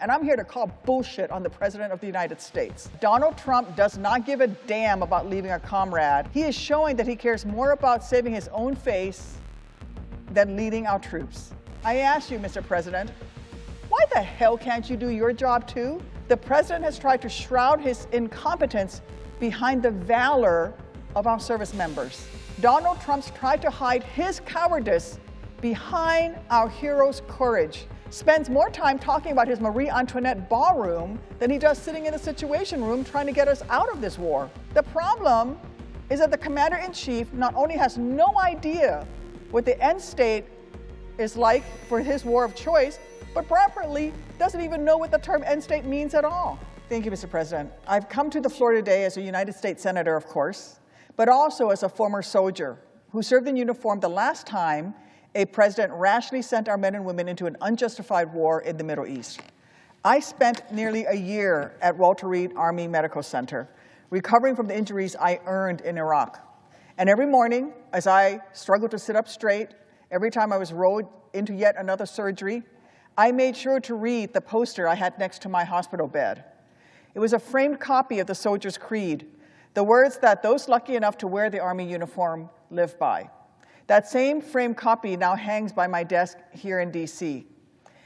and I'm here to call bullshit on the President of the United States. Donald Trump does not give a damn about leaving a comrade. He is showing that he cares more about saving his own face than leading our troops. I ask you, Mr. President, why the hell can't you do your job too? The President has tried to shroud his incompetence behind the valor of our service members. Donald Trump's tried to hide his cowardice behind our heroes' courage. Spends more time talking about his Marie Antoinette ballroom than he does sitting in the Situation Room trying to get us out of this war. The problem is that the Commander-in-Chief not only has no idea what the end state is like for his war of choice, but properly doesn't even know what the term end state means at all. Thank you, Mr. President. I've come to the floor today as a United States Senator, of course, but also as a former soldier who served in uniform the last time a president rashly sent our men and women into an unjustified war in the Middle East. I spent nearly a year at Walter Reed Army Medical Center, recovering from the injuries I earned in Iraq. And every morning, as I struggled to sit up straight, every time I was rolled into yet another surgery, I made sure to read the poster I had next to my hospital bed. It was a framed copy of the Soldier's Creed, the words that those lucky enough to wear the Army uniform live by. That same framed copy now hangs by my desk here in DC.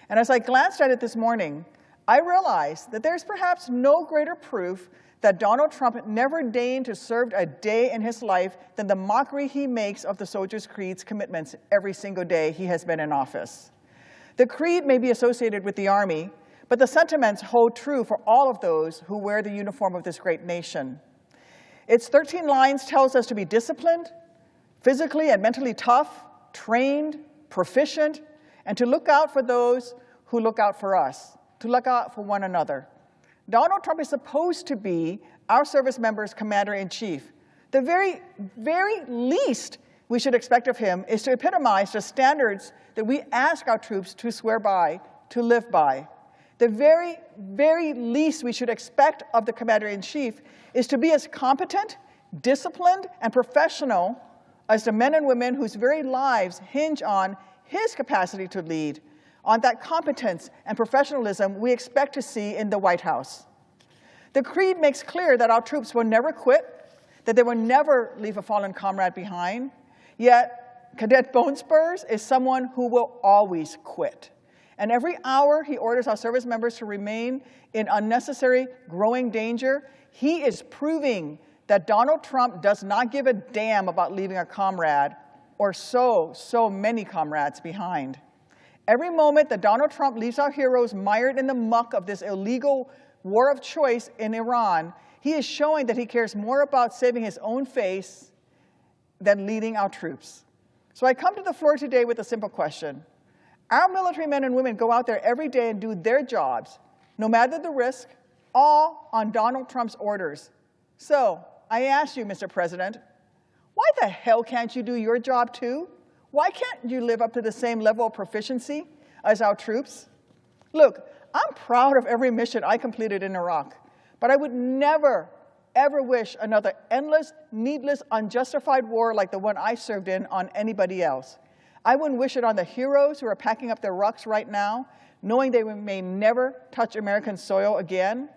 And as I glanced at it this morning, I realized that there's perhaps no greater proof that Donald Trump never deigned to serve a day in his life than the mockery he makes of the Soldier's Creed's commitments every single day he has been in office. The creed may be associated with the Army, but the sentiments hold true for all of those who wear the uniform of this great nation. Its 13 lines tells us to be disciplined, physically and mentally tough, trained, proficient, and to look out for those who look out for us, to look out for one another. Donald Trump is supposed to be our service members' commander-in-chief. The very least we should expect of him is to epitomize the standards that we ask our troops to swear by, to live by. The very least we should expect of the commander-in-chief is to be as competent, disciplined, and professional as the men and women whose very lives hinge on his capacity to lead, on that competence and professionalism we expect to see in the White House. The Creed makes clear that our troops will never quit, that they will never leave a fallen comrade behind, yet Cadet Bone Spurs is someone who will always quit. And every hour he orders our service members to remain in unnecessary growing danger, he is proving that Donald Trump does not give a damn about leaving a comrade or so many comrades behind. Every moment that Donald Trump leaves our heroes mired in the muck of this illegal war of choice in Iran, he is showing that he cares more about saving his own face than leading our troops. So I come to the floor today with a simple question. Our military men and women go out there every day and do their jobs, no matter the risk, all on Donald Trump's orders. So I ask you, Mr. President, why the hell can't you do your job too? Why can't you live up to the same level of proficiency as our troops? Look, I'm proud of every mission I completed in Iraq, but I would never, ever wish another endless, needless, unjustified war like the one I served in on anybody else. I wouldn't wish it on the heroes who are packing up their rucks right now, knowing they may never touch American soil again.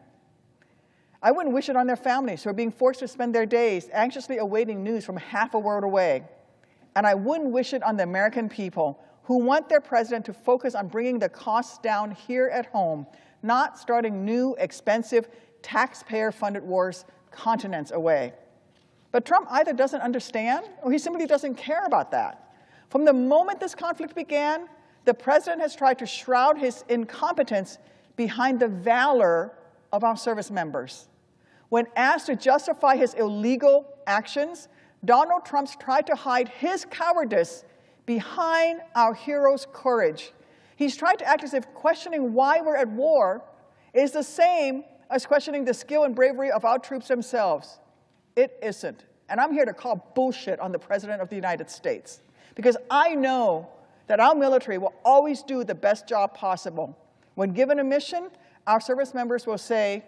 I wouldn't wish it on their families who are being forced to spend their days anxiously awaiting news from half a world away. And I wouldn't wish it on the American people who want their president to focus on bringing the costs down here at home, not starting new, expensive, taxpayer-funded wars continents away. But Trump either doesn't understand or he simply doesn't care about that. From the moment this conflict began, the president has tried to shroud his incompetence behind the valor of our service members. When asked to justify his illegal actions, Donald Trump's tried to hide his cowardice behind our heroes' courage. He's tried to act as if questioning why we're at war is the same as questioning the skill and bravery of our troops themselves. It isn't. And I'm here to call bullshit on the President of the United States, because I know that our military will always do the best job possible. When given a mission, our service members will say,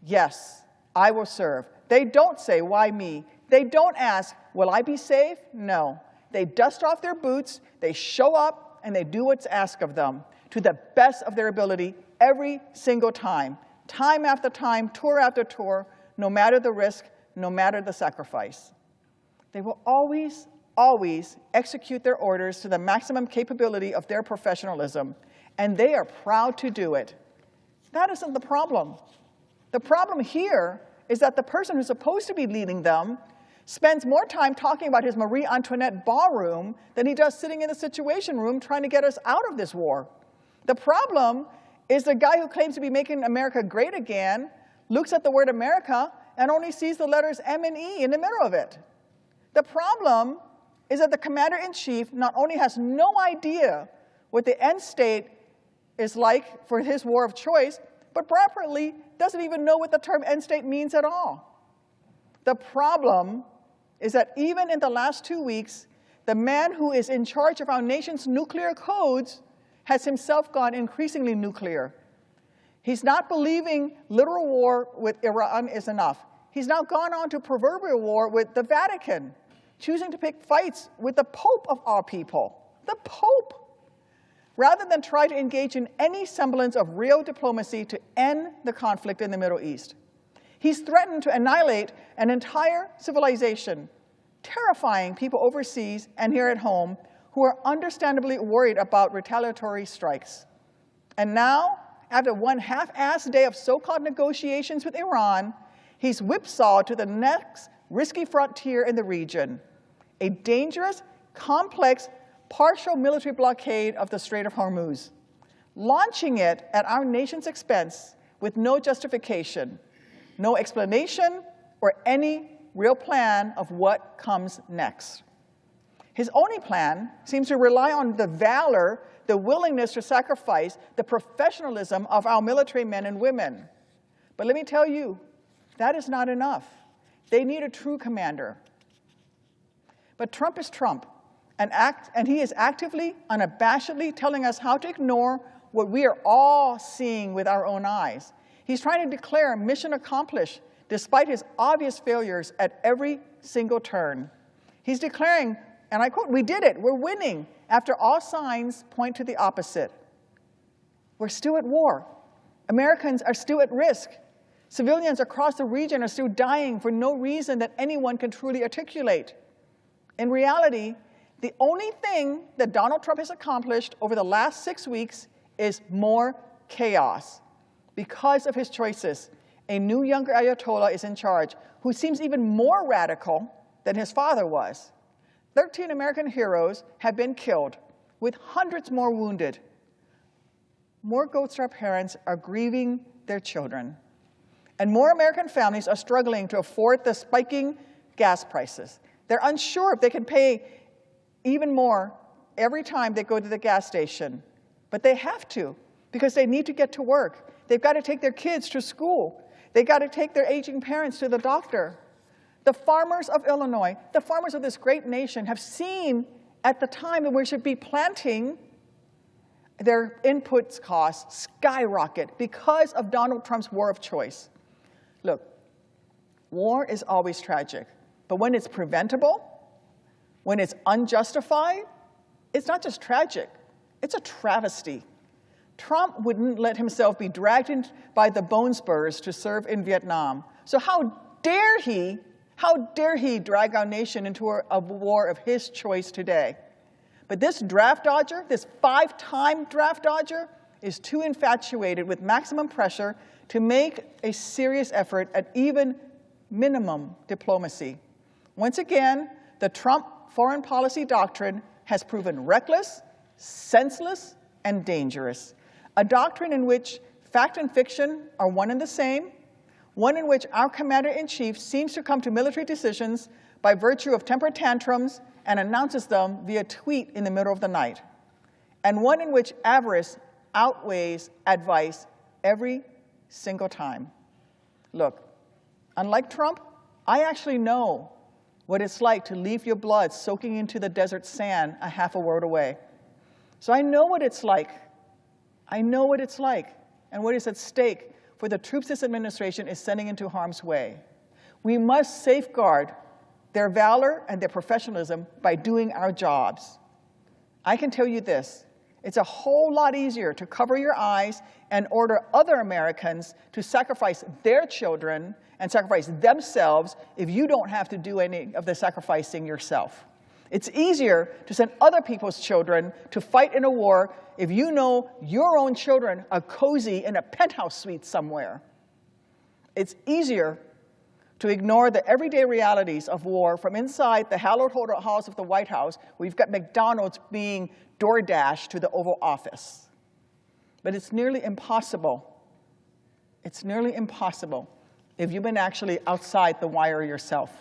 yes, I will serve. They don't say, why me? They don't ask, will I be safe? No. They dust off their boots, they show up, and they do what's asked of them to the best of their ability every single time after time, tour after tour, no matter the risk, no matter the sacrifice. They will always, always execute their orders to the maximum capability of their professionalism, and they are proud to do it. That isn't the problem. The problem here is that the person who's supposed to be leading them spends more time talking about his Marie Antoinette ballroom than he does sitting in the Situation Room trying to get us out of this war. The problem is the guy who claims to be making America great again looks at the word America and only sees the letters M and E in the middle of it. The problem is that the commander-in-chief not only has no idea what the end state is like for his war of choice, but properly doesn't even know what the term end state means at all. The problem is that even in the last 2 weeks, the man who is in charge of our nation's nuclear codes has himself gone increasingly nuclear. He's not believing literal war with Iran is enough. He's now gone on to proverbial war with the Vatican, choosing to pick fights with the Pope of all people, the Pope, rather than try to engage in any semblance of real diplomacy to end the conflict in the Middle East. He's threatened to annihilate an entire civilization, terrifying people overseas and here at home who are understandably worried about retaliatory strikes. And now, after one half-assed day of so-called negotiations with Iran, he's whipsawed to the next risky frontier in the region, a dangerous, complex, partial military blockade of the Strait of Hormuz, launching it at our nation's expense with no justification, no explanation, or any real plan of what comes next. His only plan seems to rely on the valor, the willingness to sacrifice, the professionalism of our military men and women. But let me tell you, that is not enough. They need a true commander. But Trump is Trump, and he is actively, unabashedly telling us how to ignore what we are all seeing with our own eyes. He's trying to declare mission accomplished, despite his obvious failures at every single turn. He's declaring, and I quote, "We did it, we're winning," after all signs point to the opposite. We're still at war. Americans are still at risk. Civilians across the region are still dying for no reason that anyone can truly articulate. In reality, the only thing that Donald Trump has accomplished over the last 6 weeks is more chaos. Because of his choices, a new younger Ayatollah is in charge, who seems even more radical than his father was. 13 American heroes have been killed, with hundreds more wounded. More Gold Star parents are grieving their children. And more American families are struggling to afford the spiking gas prices. They're unsure if they can pay even more every time they go to the gas station. But they have to, because they need to get to work. They've got to take their kids to school. They've got to take their aging parents to the doctor. The farmers of Illinois, the farmers of this great nation, have seen at the time that we should be planting their input costs skyrocket because of Donald Trump's war of choice. Look, war is always tragic, but when it's preventable, when it's unjustified, it's not just tragic, it's a travesty. Trump wouldn't let himself be dragged in by the bone spurs to serve in Vietnam. So how dare he drag our nation into a war of his choice today? But this draft dodger, this 5-time draft dodger, is too infatuated with maximum pressure to make a serious effort at even minimum diplomacy. Once again, the Trump foreign policy doctrine has proven reckless, senseless, and dangerous. A doctrine in which fact and fiction are one and the same, one in which our commander-in-chief seems to come to military decisions by virtue of temper tantrums and announces them via tweet in the middle of the night, and one in which avarice outweighs advice every single time. Look, unlike Trump, I actually know what it's like to leave your blood soaking into the desert sand a half a world away. So I know what it's like. I know what it's like and what is at stake for the troops this administration is sending into harm's way. We must safeguard their valor and their professionalism by doing our jobs. I can tell you this, It's a whole lot easier to cover your eyes and order other Americans to sacrifice their children and sacrifice themselves if you don't have to do any of the sacrificing yourself. It's easier to send other people's children to fight in a war if you know your own children are cozy in a penthouse suite somewhere. It's easier to ignore the everyday realities of war from inside the hallowed halls of the White House, where you've got McDonald's being DoorDash to the Oval Office. But it's nearly impossible. It's nearly impossible if you've been actually outside the wire yourself.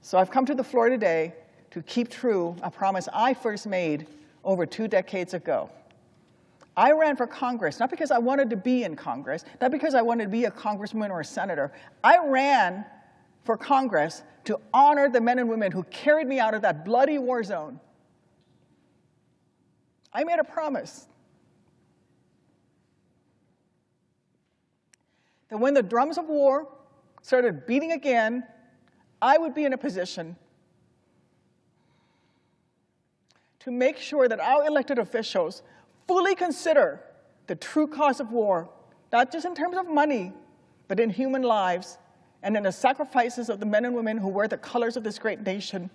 So I've come to the floor today to keep true a promise I first made over 2 decades ago. I ran for Congress, not because I wanted to be in Congress, not because I wanted to be a congressman or a senator. I ran for Congress to honor the men and women who carried me out of that bloody war zone. I made a promise that when the drums of war started beating again, I would be in a position to make sure that our elected officials fully consider the true cause of war, not just in terms of money, but in human lives and in the sacrifices of the men and women who wear the colors of this great nation.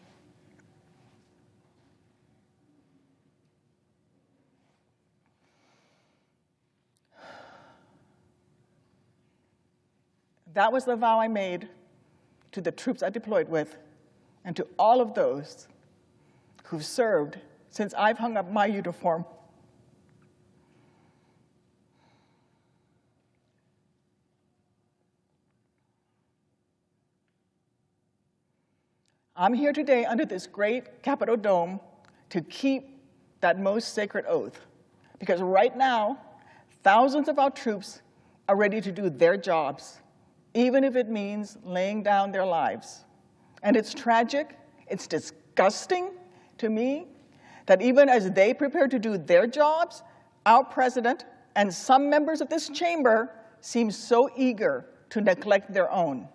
That was the vow I made to the troops I deployed with and to all of those who've served since I've hung up my uniform. I'm here today under this great Capitol dome to keep that most sacred oath, because right now, thousands of our troops are ready to do their jobs, even if it means laying down their lives. And it's tragic, it's disgusting to me that even as they prepare to do their jobs, our president and some members of this chamber seem so eager to neglect their own.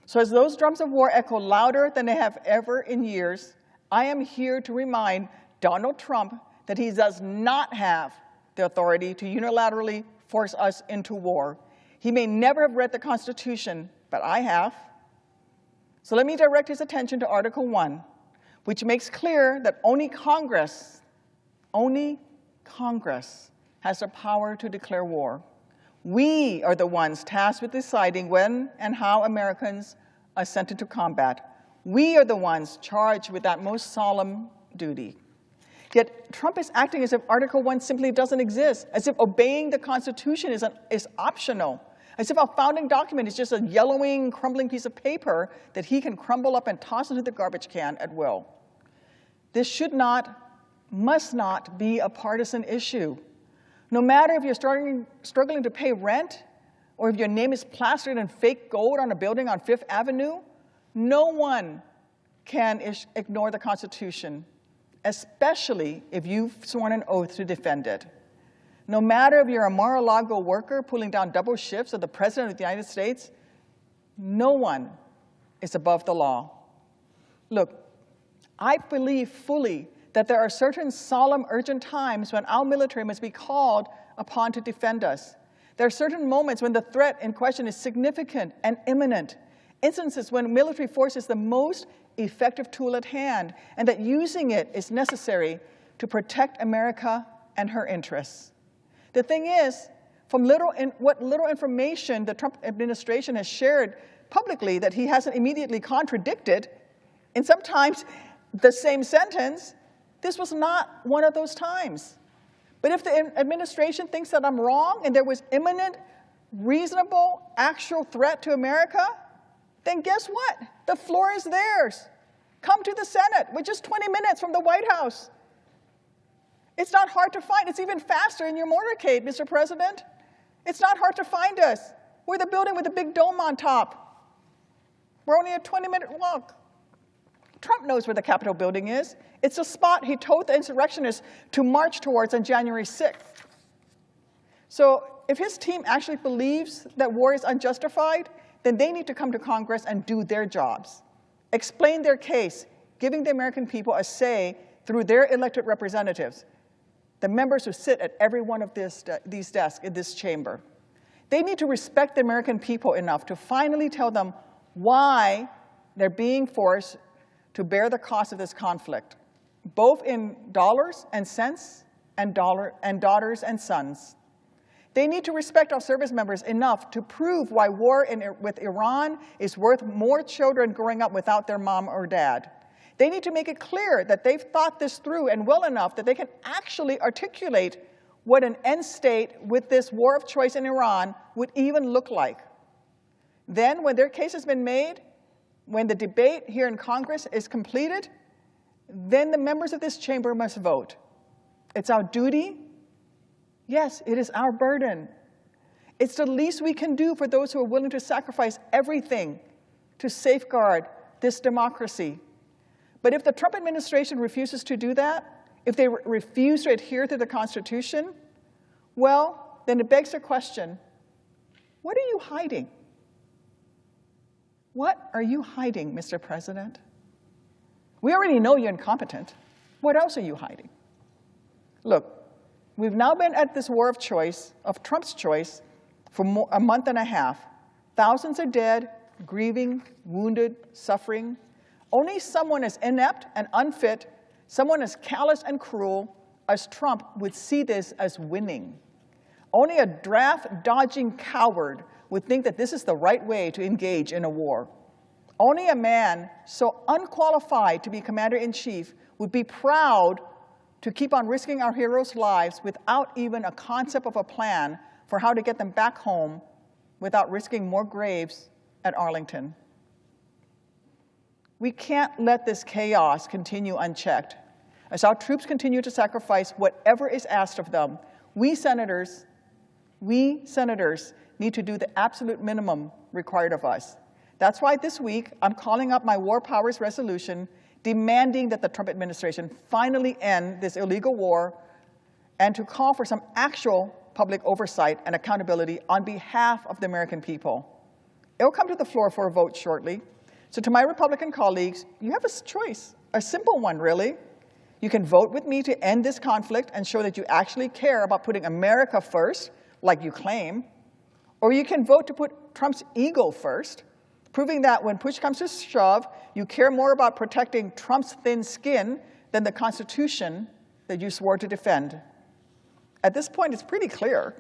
So as those drums of war echo louder than they have ever in years, I am here to remind Donald Trump that he does not have the authority to unilaterally force us into war. He may never have read the Constitution, but I have. So let me direct his attention to Article 1, which makes clear that only Congress has the power to declare war. We are the ones tasked with deciding when and how Americans are sent into combat. We are the ones charged with that most solemn duty. Yet Trump is acting as if Article 1 simply doesn't exist, as if obeying the Constitution is optional, as if our founding document is just a yellowing, crumbling piece of paper that he can crumble up and toss into the garbage can at will. This should not, must not be a partisan issue. No matter if you're struggling to pay rent, or if your name is plastered in fake gold on a building on Fifth Avenue, no one can ignore the Constitution, especially if you've sworn an oath to defend it. No matter if you're a Mar-a-Lago worker pulling down double shifts of the President of the United States, no one is above the law. Look, I believe fully that there are certain solemn, urgent times when our military must be called upon to defend us. There are certain moments when the threat in question is significant and imminent, instances when military force is the most effective tool at hand, and that using it is necessary to protect America and her interests. The thing is, from what little information the Trump administration has shared publicly that he hasn't immediately contradicted, in sometimes the same sentence, this was not one of those times. But if the administration thinks that I'm wrong and there was imminent, reasonable, actual threat to America, then guess what? The floor is theirs. Come to the Senate. We're just 20 minutes from the White House. It's not hard to find. It's even faster in your motorcade, Mr. President. It's not hard to find us. We're the building with the big dome on top. We're only a 20-minute walk. Trump knows where the Capitol building is. It's a spot he told the insurrectionists to march towards on January 6th. So if his team actually believes that war is unjustified, then they need to come to Congress and do their jobs. Explain their case, giving the American people a say through their elected representatives. the members who sit at every one of these desks in this chamber. They need to respect the American people enough to finally tell them why they're being forced to bear the cost of this conflict, both in dollars and cents and daughters and sons. They need to respect our service members enough to prove why war with Iran is worth more children growing up without their mom or dad. They need to make it clear that they've thought this through and well enough that they can actually articulate what an end state with this war of choice in Iran would even look like. Then, when their case has been made, when the debate here in Congress is completed, then the members of this chamber must vote. It's our duty. Yes, it is our burden. It's the least we can do for those who are willing to sacrifice everything to safeguard this democracy. But if the Trump administration refuses to do that, if they refuse to adhere to the Constitution, well, then it begs the question, what are you hiding? What are you hiding, Mr. President? We already know you're incompetent. What else are you hiding? Look, we've now been at this war of choice, of Trump's choice, for a month and a half. Thousands are dead, grieving, wounded, suffering. Only someone as inept and unfit, someone as callous and cruel as Trump would see this as winning. Only a draft-dodging coward would think that this is the right way to engage in a war. Only a man so unqualified to be commander-in-chief would be proud to keep on risking our heroes' lives without even a concept of a plan for how to get them back home without risking more graves at Arlington. We can't let this chaos continue unchecked. As our troops continue to sacrifice whatever is asked of them, we senators need to do the absolute minimum required of us. That's why this week I'm calling up my War Powers resolution demanding that the Trump administration finally end this illegal war and to call for some actual public oversight and accountability on behalf of the American people. It will come to the floor for a vote shortly. So to my Republican colleagues, you have a choice, a simple one, really. You can vote with me to end this conflict and show that you actually care about putting America first, like you claim, or you can vote to put Trump's ego first, proving that when push comes to shove, you care more about protecting Trump's thin skin than the Constitution that you swore to defend. At this point, it's pretty clear.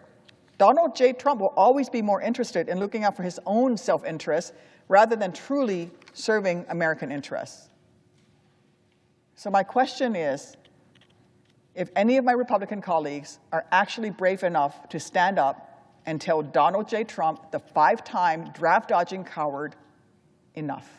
Donald J. Trump will always be more interested in looking out for his own self-interest rather than truly serving American interests. So my question is, if any of my Republican colleagues are actually brave enough to stand up and tell Donald J. Trump, the 5-time draft-dodging coward, enough.